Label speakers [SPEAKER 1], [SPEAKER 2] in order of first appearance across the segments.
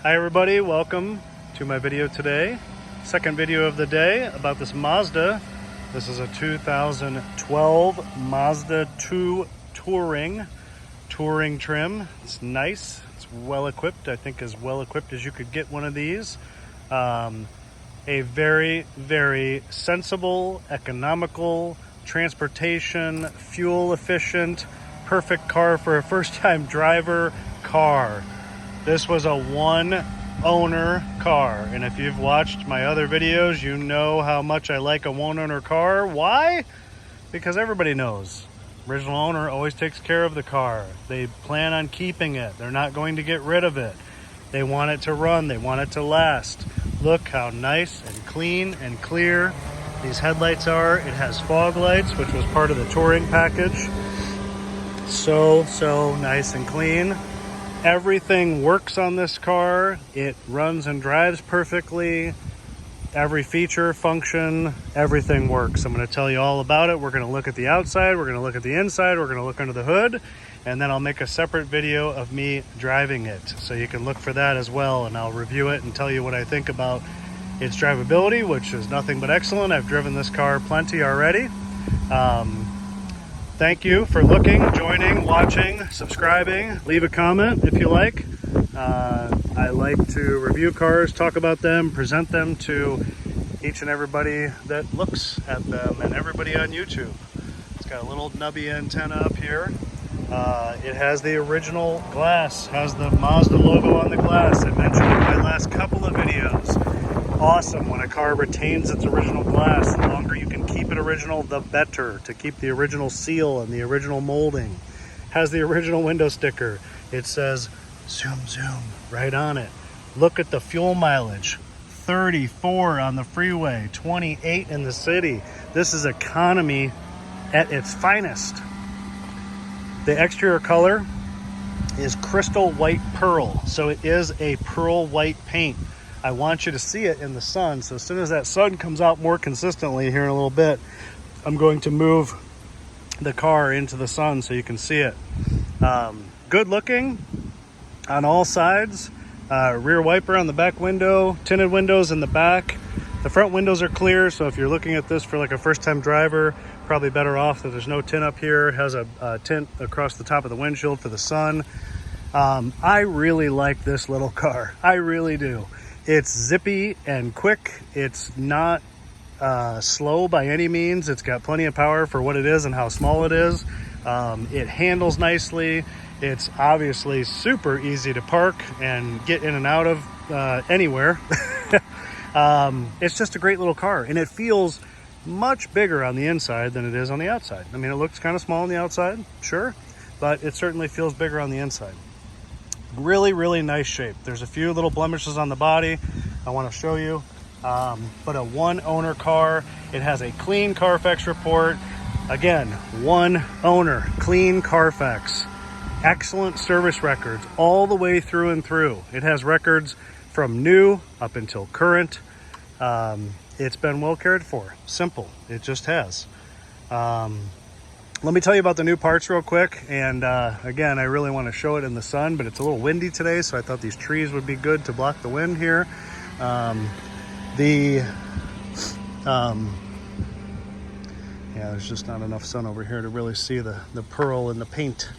[SPEAKER 1] Hi everybody, welcome to my video today. Second video of the day about this Mazda. This is a 2012 Mazda 2 Touring trim. It's nice, it's well equipped. I think as well equipped as you could get one of these. A very, very sensible, economical, transportation, fuel efficient, perfect car for a first time driver car. This was a one owner car, and if you've watched my other videos, you know how much I like a one owner car. Why? Because everybody knows original owner always takes care of the car. They plan on keeping it. They're not going to get rid of it. They want it to run. They want it to last. Look how nice and clean and clear these headlights are. It has fog lights, which was part of the touring package. So nice and clean. Everything works on this car. It runs and drives perfectly. Every feature, function, everything works. I'm going to tell you all about it. We're going to look at the outside, we're going to look at the inside, we're going to look under the hood, and then I'll make a separate video of me driving it. So you can look for that as well, and I'll review it and tell you what I think about its drivability, which is nothing but excellent. I've driven this car plenty already. Thank you for looking, joining, watching, subscribing. Leave a comment if you like. I like to review cars, talk about them, present them to each and everybody that looks at them and everybody on YouTube. It's got a little nubby antenna up here. It has the original glass, has the Mazda logo on the glass. I mentioned in my last couple of videos. Awesome when a car retains its original glass. The longer you can keep it original, the better. To keep the original seal and the original molding. Has the original window sticker. It says zoom zoom right on it. Look at the fuel mileage. 34 on the freeway, 28 in the city. This is economy at its finest. The exterior color is crystal white pearl, so it is a pearl white paint. I want you to see it in the sun, so as soon as that sun comes out more consistently here in a little bit, I'm going to move the car into the sun so you can see it. Good looking on all sides. Rear wiper on the back window, tinted windows in the back. The front windows are clear, so if you're looking at this for like a first-time driver, probably better off that there's no tint up here. It has a tint across the top of the windshield for the sun. I really like this little car. I really do. It's zippy and quick. It's not slow by any means. It's got plenty of power for what it is and how small it is. It handles nicely. It's obviously super easy to park and get in and out of anywhere. It's just a great little car, and it feels much bigger on the inside than it is on the outside. I mean, it looks kind of small on the outside, sure, but it certainly feels bigger on the inside. Really, really nice shape. There's a few little blemishes on the body I want to show you, but a one owner car. It has a clean Carfax report. Again, one owner, clean Carfax. Excellent service records all the way through and through. It has records from new up until current. It's been well cared for. Simple. It just has. Let me tell you about the new parts real quick. And again, I really want to show it in the sun, but it's a little windy today, so I thought these trees would be good to block the wind here. Yeah, there's just not enough sun over here to really see the pearl in the paint.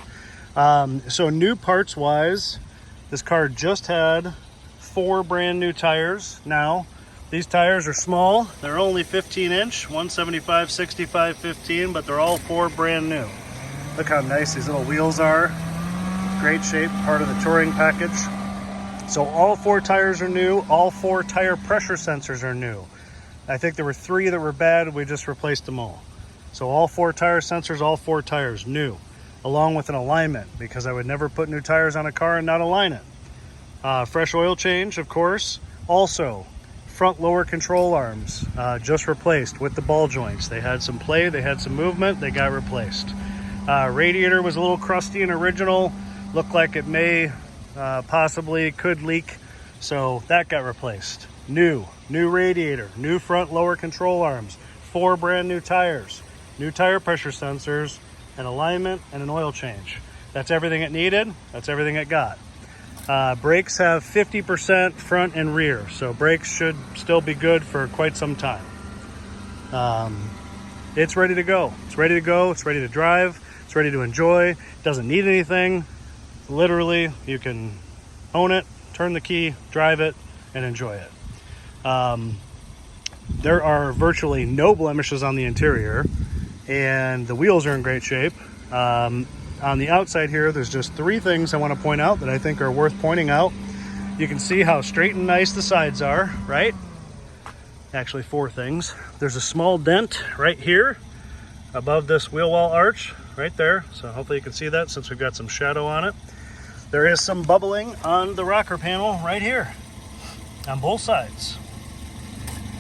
[SPEAKER 1] So new parts wise, this car just had 4 brand new tires. Now, these tires are small. They're only 15 inch, 175, 65, 15, but they're all 4 brand new. Look how nice these little wheels are. Great shape, part of the touring package. So all 4 tires are new. All 4 tire pressure sensors are new. I think there were 3 that were bad. We just replaced them all. So all 4 tire sensors, all 4 tires new, along with an alignment, because I would never put new tires on a car and not align it. Fresh oil change, of course. Also, front lower control arms just replaced with the ball joints. They had some play, they had some movement, they got replaced. Radiator was a little crusty and original. Looked like it may possibly could leak, so that got replaced. New radiator, new front lower control arms, 4 brand new tires, new tire pressure sensors, an alignment, and an oil change. That's everything it needed. That's everything it got. Brakes have 50% front and rear, so brakes should still be good for quite some time. It's ready to go. It's ready to go. It's ready to drive. It's ready to enjoy. It doesn't need anything. Literally, you can own it, turn the key, drive it, and enjoy it. There are virtually no blemishes on the interior, and the wheels are in great shape. On the outside here, there's just 3 things I want to point out that I think are worth pointing out. You can see how straight and nice the sides are, right? Actually 4 things. There's a small dent right here above this wheel well arch right there. So hopefully you can see that since we've got some shadow on it. There is some bubbling on the rocker panel right here on both sides.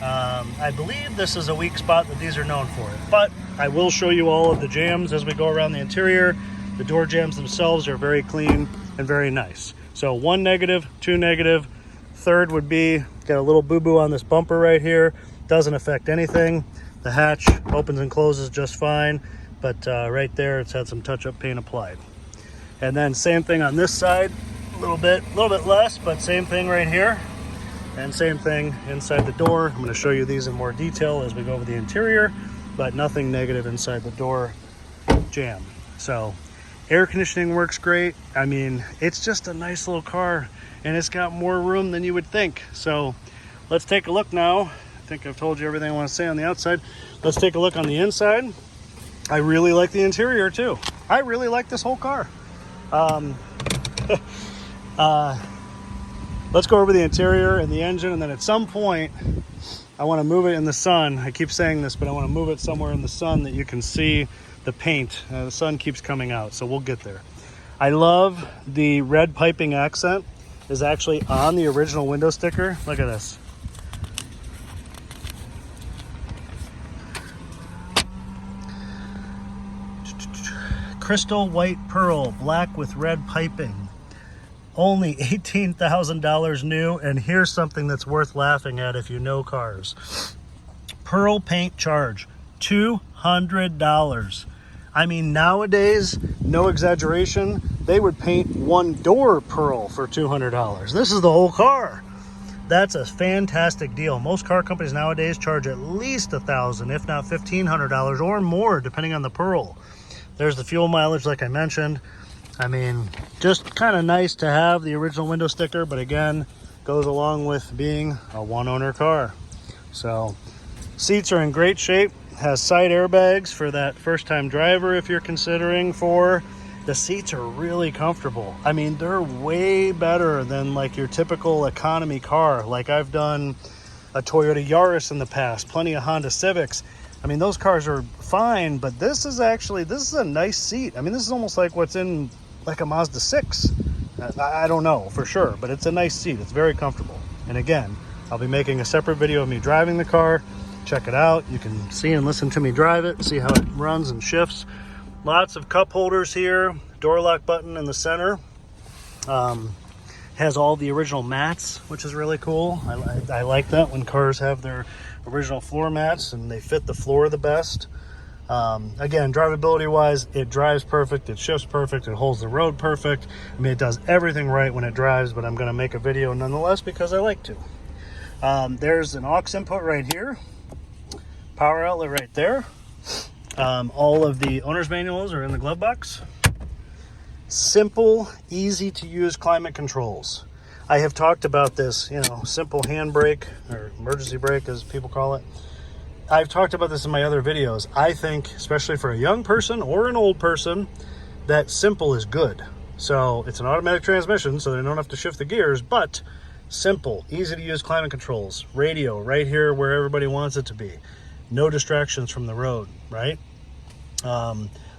[SPEAKER 1] I believe this is a weak spot that these are known for, but I will show you all of the jams as we go around the interior. The door jams themselves are very clean and very nice. So 1 negative, 2 negative. Third would be, got a little boo-boo on this bumper right here. Doesn't affect anything. The hatch opens and closes just fine, but right there it's had some touch-up paint applied. And then same thing on this side, a little bit less, but same thing right here. And same thing inside the door. I'm going to show you these in more detail as we go over the interior, but nothing negative inside the door jam. So air conditioning works great. I mean, it's just a nice little car, and it's got more room than you would think. So let's take a look now. I think I've told you everything I want to say on the outside. Let's take a look on the inside. I really like the interior too. I really like this whole car. Let's go over the interior and the engine, and then at some point I want to move it in the sun. I keep saying this, but I want to move it somewhere in the sun that you can see the paint. The sun keeps coming out, so we'll get there. I love the red piping accent is actually on the original window sticker. Look at this. Crystal white pearl, black with red piping. Only $18,000 new, and here's something that's worth laughing at if you know cars. Pearl paint charge, $200. I mean, nowadays, no exaggeration, they would paint 1 door pearl for $200. This is the whole car. That's a fantastic deal. Most car companies nowadays charge at least $1,000, if not $1,500 or more, depending on the pearl. There's the fuel mileage, like I mentioned. I mean, just kind of nice to have the original window sticker, but again, goes along with being a 1-owner car. So, seats are in great shape. Has side airbags for that first-time driver if you're considering for. The seats are really comfortable. I mean, they're way better than like your typical economy car. Like I've done a Toyota Yaris in the past, plenty of Honda Civics. I mean, those cars are fine, but this is a nice seat. I mean, this is almost like what's in like a Mazda 6. I don't know for sure, but it's a nice seat. It's very comfortable. And again, I'll be making a separate video of me driving the car. Check it out. You can see and listen to me drive it, see how it runs and shifts. Lots of cup holders here. Door lock button in the center. Has all the original mats, which is really cool. I like that when cars have their original floor mats and they fit the floor the best. Again, drivability wise, it drives perfect, it shifts perfect, it holds the road perfect. I mean, it does everything right when it drives, but I'm going to make a video nonetheless because I like to. There's an aux input right here, power outlet right there. All of the owner's manuals are in the glove box. Simple, easy to use climate controls. I have talked about this, simple handbrake or emergency brake as people call it. I've talked about this in my other videos. I think, especially for a young person or an old person, that simple is good. So it's an automatic transmission, so they don't have to shift the gears, but simple, easy to use climate controls. Radio right here where everybody wants it to be. No distractions from the road, right?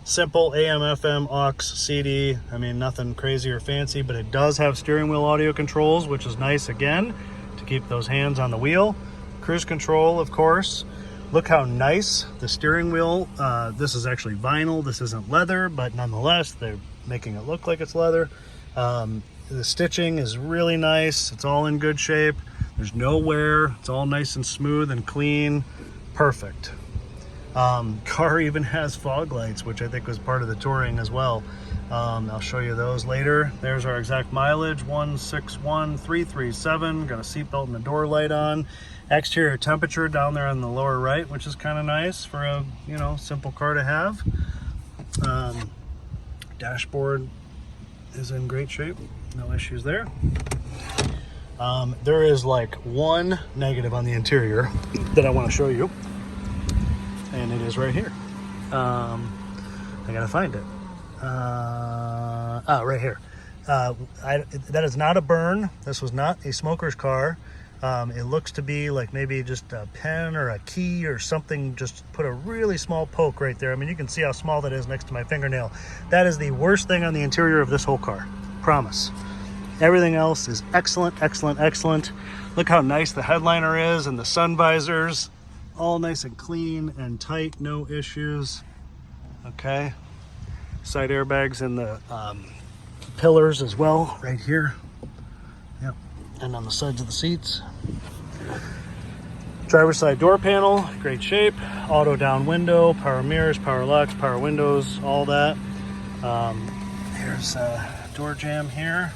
[SPEAKER 1] Simple AM, FM, aux, CD. I mean, nothing crazy or fancy, but it does have steering wheel audio controls, which is nice again, to keep those hands on the wheel. Cruise control, of course. Look how nice the steering wheel, this is actually vinyl, this isn't leather, but nonetheless, they're making it look like it's leather. The stitching is really nice. It's all in good shape. There's no wear. It's all nice and smooth and clean. Perfect. Car even has fog lights, which I think was part of the touring as well. I'll show you those later. There's our exact mileage, 161,337. Got a seatbelt and a door light on. Exterior temperature down there on the lower right, which is kind of nice for a, you know, simple car to have. Dashboard is in great shape, no issues there. There is like one negative on the interior that I want to show you, and it is right here. I gotta find it. Right here. That is not a burn. This was not a smoker's car. It looks to be like maybe just a pen or a key or something, just put a really small poke right there. I mean, you can see how small that is next to my fingernail. That is the worst thing on the interior of this whole car, promise. Everything else is excellent, excellent, excellent. Look how nice the headliner is and the sun visors, all nice and clean and tight, no issues. Okay, side airbags in the pillars as well, right here. Yep, and on the sides of the seats. Driver's side door panel, great shape. Auto down window, power mirrors, power locks, power windows, all that. Here's a door jamb here.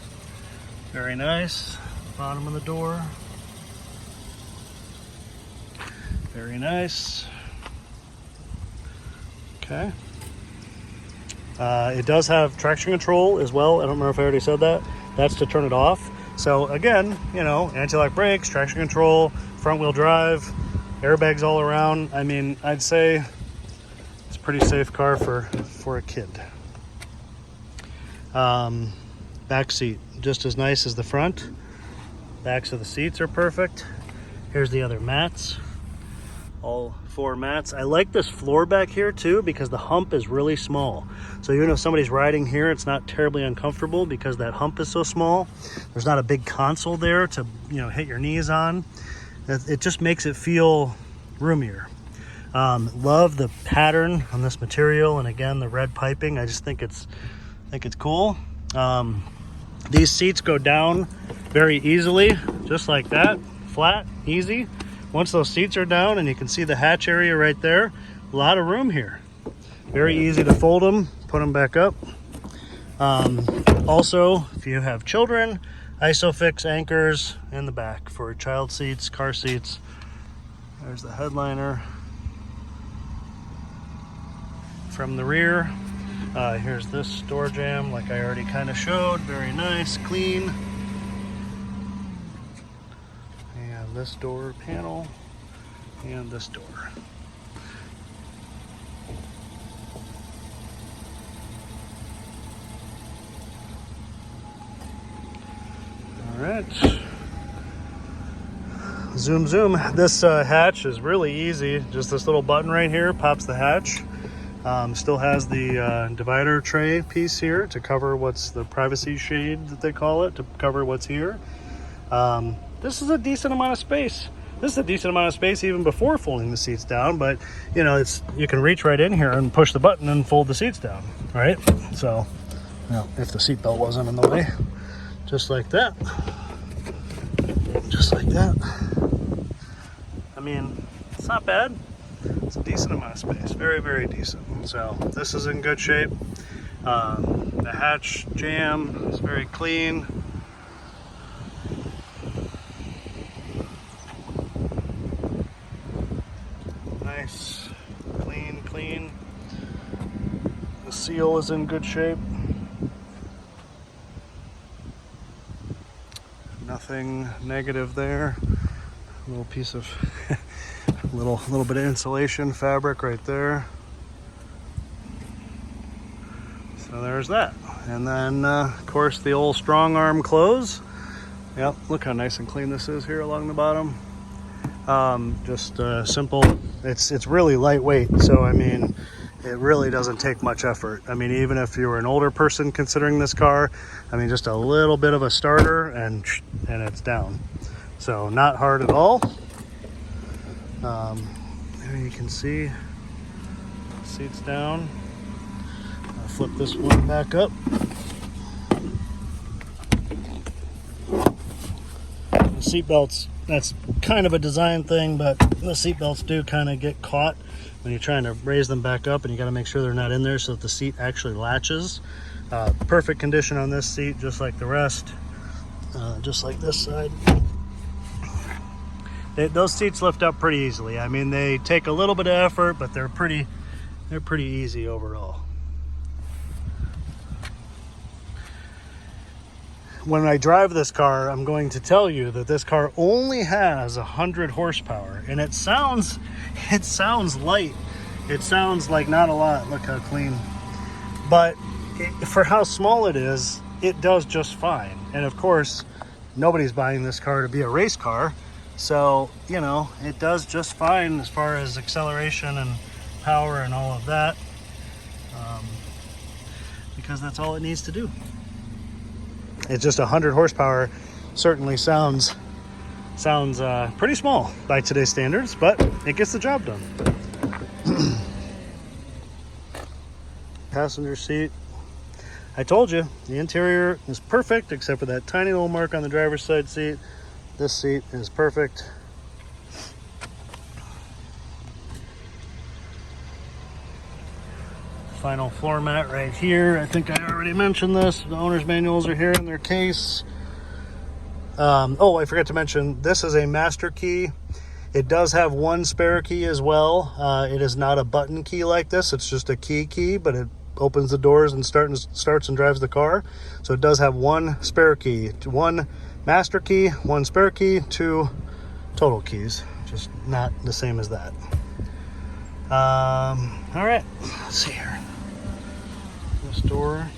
[SPEAKER 1] Very nice. Bottom of the door. Very nice. Okay. It does have traction control as well. I don't remember if I already said that. That's to turn it off. So again, you know, anti-lock brakes, traction control, front wheel drive, airbags all around. I mean, I'd say it's a pretty safe car for a kid. Back seat, just as nice as the front. Backs of the seats are perfect. Here's the other mats. All 4 mats. I like this floor back here too because the hump is really small. So even if somebody's riding here, it's not terribly uncomfortable because that hump is so small. There's not a big console there to, you know, hit your knees on. It just makes it feel roomier. Love the pattern on this material, and again the red piping. I just think it's cool. These seats go down very easily, just like that, flat, easy. Once those seats are down, and you can see the hatch area right there, a lot of room here. Very easy to fold them, put them back up. Also, if you have children, ISOFIX anchors in the back for child seats, car seats. There's the headliner from the rear. Here's this door jamb, like I already kind of showed. Very nice, clean. And this door panel, and this door. All right. Zoom, zoom. This hatch is really easy. Just this little button right here pops the hatch. Still has the divider tray piece here to cover what's the privacy shade that they call it, to cover what's here. This is a decent amount of space. This is a decent amount of space even before folding the seats down, but you know, you can reach right in here and push the button and fold the seats down, right? So, you know, if the seatbelt wasn't in the way, just like that. Just like that. I mean, it's not bad. It's a decent amount of space, very, very decent. So this is in good shape. The hatch jamb is very clean. Nice, clean, clean. The seal is in good shape. Nothing negative there. A little piece of little bit of insulation fabric right there. So there's that. And then of course the old strong arm close. Yep, look how nice and clean this is here along the bottom. Just simple. It's really lightweight, so I mean, it really doesn't take much effort. I mean, even if you were an older person considering this car, I mean, just a little bit of a starter and it's down. So not hard at all. There you can see seats down. I'll flip this one back up. The seat belts That's kind of a design thing, but the seat belts do kind of get caught when you're trying to raise them back up, and you got to make sure they're not in there so that the seat actually latches. Perfect condition on this seat, just like the rest, just like this side. Those seats lift up pretty easily. I mean, they take a little bit of effort, but they're pretty easy overall. When I drive this car, I'm going to tell you that this car only has 100 horsepower, and it sounds light. It sounds like not a lot. Look how clean. But for how small it is, it does just fine. And of course, nobody's buying this car to be a race car. So, you know, it does just fine as far as acceleration and power and all of that, because that's all it needs to do. It's just 100 horsepower. Certainly sounds pretty small by today's standards, but it gets the job done. Passenger seat. I told you, the interior is perfect except for that tiny little mark on the driver's side seat. This seat is perfect. Final floor mat right here. I think I already mentioned this. The owner's manuals are here in their case. Oh, I forgot to mention, this is a master key. It does have one spare key as well. It is not a button key like this. It's just a key, but it opens the doors and starts and drives the car. So it does have one spare key, one master key, one spare key, two total keys. Just not the same as that. All right, let's see here. This door.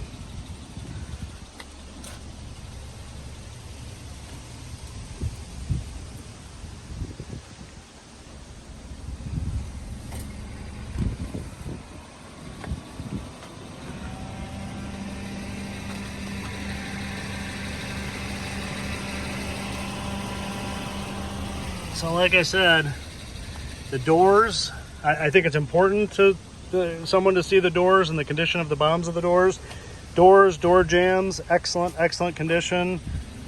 [SPEAKER 1] So like I said, the doors, I think it's important to someone to see the doors and the condition of the bottoms of the doors. Door jambs, excellent condition.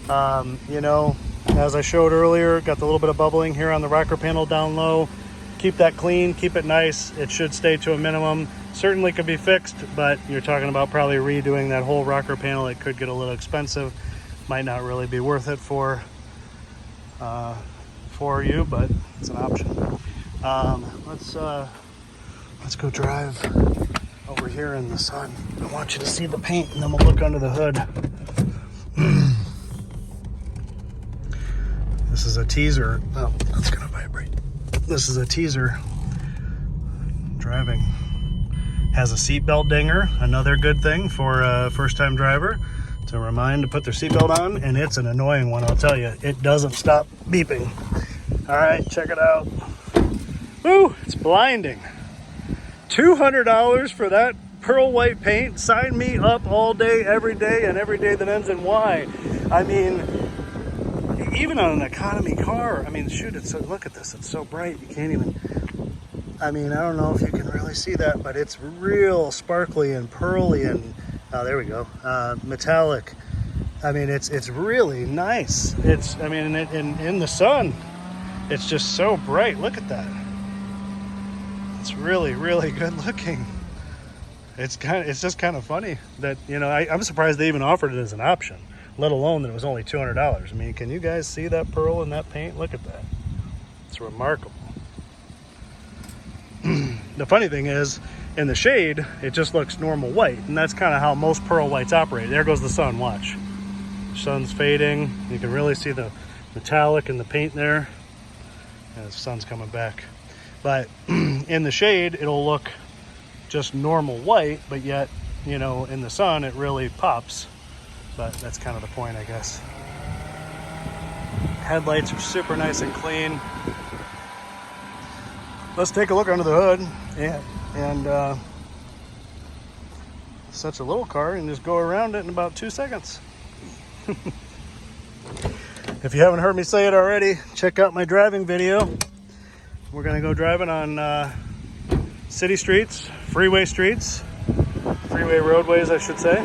[SPEAKER 1] You know, as I showed earlier, got the little bit of bubbling here on the rocker panel down low. Keep that clean, keep it nice. It should stay to a minimum. Certainly could be fixed, but you're talking about probably redoing that whole rocker panel. It could get a little expensive. Might not really be worth it for you, but it's an option. Let's go drive over here in the sun. I want you to see the paint, and then we'll look under the hood. This is a teaser. Oh, that's gonna vibrate. This is a teaser driving. Has a seatbelt dinger, another good thing for a first-time driver to remind to put their seatbelt on, and it's an annoying one, I'll tell you. It doesn't stop beeping. All right, check it out. Woo, it's blinding. $200 for that pearl white paint. Sign me up all day, and every day that ends in Y. I mean, even on an economy car, I mean, shoot, look at this. It's so bright, you can't even, I mean, I don't know if you can really see that, but it's real sparkly and pearly and, there we go, metallic. I mean, it's really nice. I mean, in the sun, it's just so bright. Look at that. It's really good looking. It's just kind of funny that, you know, I'm surprised they even offered it as an option, let alone that it was only $200. I mean, can you guys see that pearl in that paint? Look at that. It's remarkable. The funny thing is, in the shade, it just looks normal white, and that's kind of how most pearl whites operate. There goes the sun, watch. The sun's fading. You can really see the metallic in the paint there. And the sun's coming back. But in the shade, it'll look just normal white, but yet, you know, in the sun, it really pops. But that's kind of the point, I guess. Headlights are super nice and clean. Let's take a look under the hood. And such a little car, and just go around it in about 2 seconds. If you haven't heard me say it already, check out my driving video. We're gonna go driving on city streets, freeway roadways, I should say.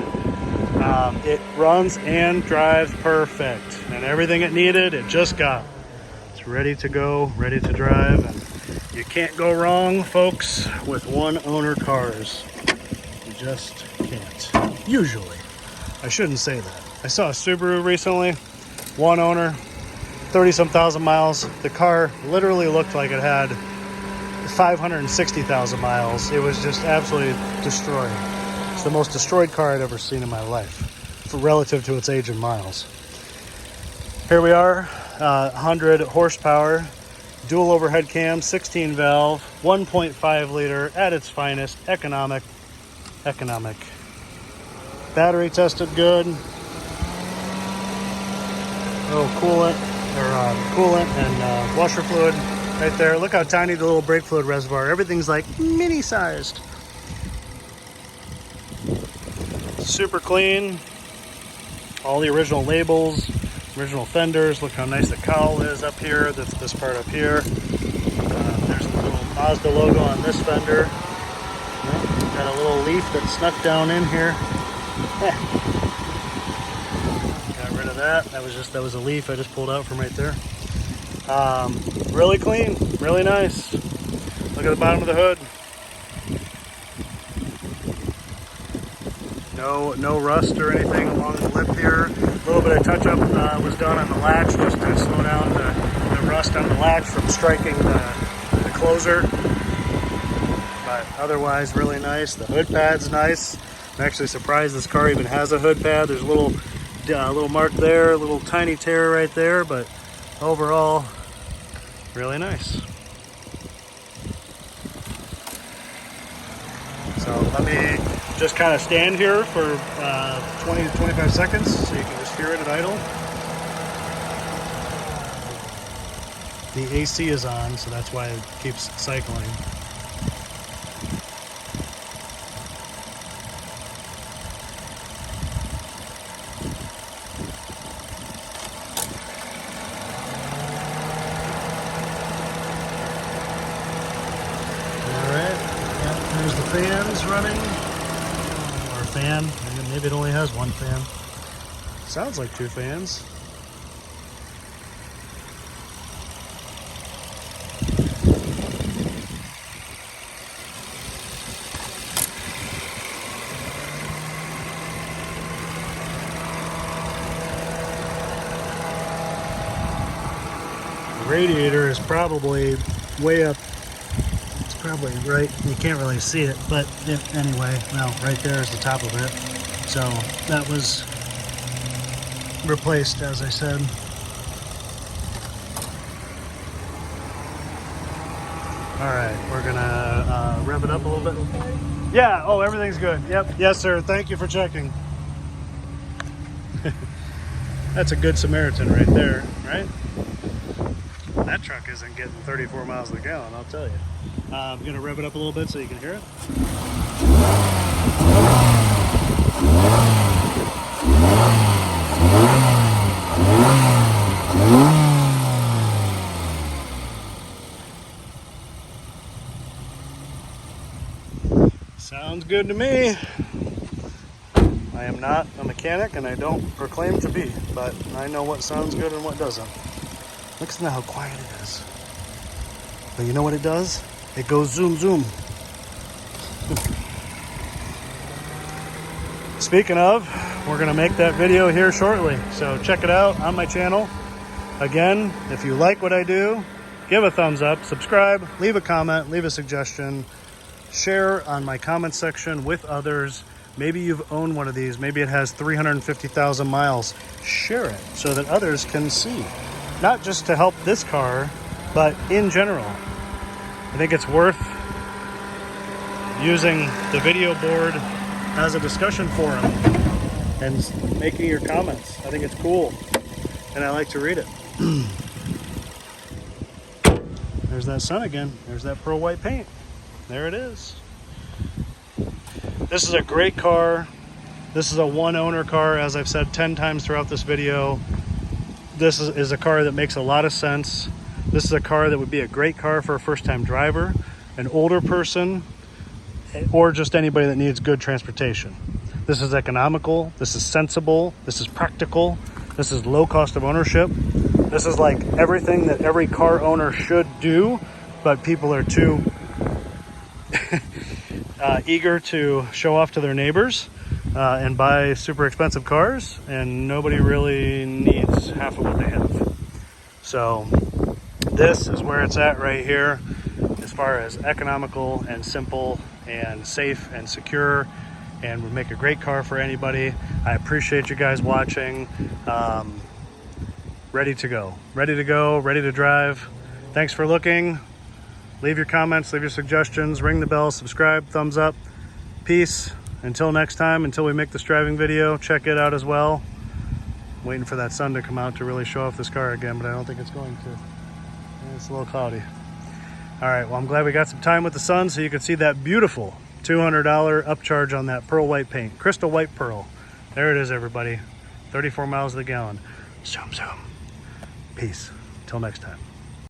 [SPEAKER 1] It runs and drives perfect, and everything it needed, it just got. ready to go, ready to drive. And you can't go wrong, folks, with one owner cars. You just can't. Usually. I shouldn't say that. I saw a Subaru recently, one owner, 30-some thousand miles. The car literally looked like it had 560,000 miles. It was just absolutely destroyed. It's the most destroyed car I'd ever seen in my life, for relative to its age in miles. Here we are, 100 horsepower, dual overhead cam, 16 valve, 1.5 liter at its finest, economic. Battery tested good. Oh, coolant and washer fluid right there. Look how tiny the little brake fluid reservoir. Everything's like mini sized. Super clean. All the original labels, original fenders. Look how nice the cowl is up here. That's this part up here. There's the little Mazda logo on this fender. Got a little leaf that snuck down in here. Got rid of that. That was a leaf I just pulled out from right there. Really clean, really nice. Look at the bottom of the hood. No rust or anything along the lip here. A little bit of touch-up was done on the latch just to slow down the rust on the latch from striking the closer. But otherwise, really nice. The hood pad's nice. I'm actually surprised this car even has a hood pad. There's a little mark there, a little tiny tear right there, but overall, really nice. So let me just kind of stand here for 20 to 25 seconds so you can just hear it at idle. The AC is on, so that's why it keeps cycling. There's the fans running, or fan, maybe it only has one fan. Sounds like two fans. The radiator is probably way up. Probably right, you can't really see it, but anyway, well, right there is the top of it. So that was replaced, as I said. All right, we're gonna rev it up a little bit. Yeah, oh, everything's good. Yep, yes, sir. Thank you for checking. That's a good Samaritan right there, right? That truck isn't getting 34 miles a gallon, I'll tell you. I'm going to rev it up a little bit so you can hear it. Sounds good to me. I am not a mechanic and I don't proclaim to be, but I know what sounds good and what doesn't. Listen to how quiet it is. But you know what it does? It goes zoom, zoom. Speaking of, we're gonna make that video here shortly. So check it out on my channel. Again, if you like what I do, give a thumbs up, subscribe, leave a comment, leave a suggestion, share on my comment section with others. Maybe you've owned one of these. Maybe it has 350,000 miles. Share it so that others can see. Not just to help this car, but in general. I think it's worth using the video board as a discussion forum and making your comments. I think it's cool, and I like to read it. There's that sun again. There's that pearl white paint. There it is. This is a great car. This is a one-owner car, as I've said 10 times throughout this video. This is a car that makes a lot of sense. This is a car that would be a great car for a first-time driver, an older person, or just anybody that needs good transportation. This is economical, this is sensible, this is practical, this is low cost of ownership. This is like everything that every car owner should do, but people are too eager to show off to their neighbors and buy super expensive cars, and nobody really needs half of what they have. So this is where it's at right here, as far as economical and simple and safe and secure, and would make a great car for anybody. I appreciate you guys watching. Ready to go, ready to drive. Thanks for looking. Leave your comments, leave your suggestions, ring the bell, subscribe, thumbs up. Peace. Until next time, until we make this driving video, check it out as well. Waiting for that sun to come out to really show off this car again, but I don't think it's going to. It's a little cloudy. All right, well, I'm glad we got some time with the sun so you can see that beautiful $200 upcharge on that pearl white paint. Crystal white pearl. There it is, everybody. 34 miles to the gallon. Zoom, zoom. Peace. Till next time.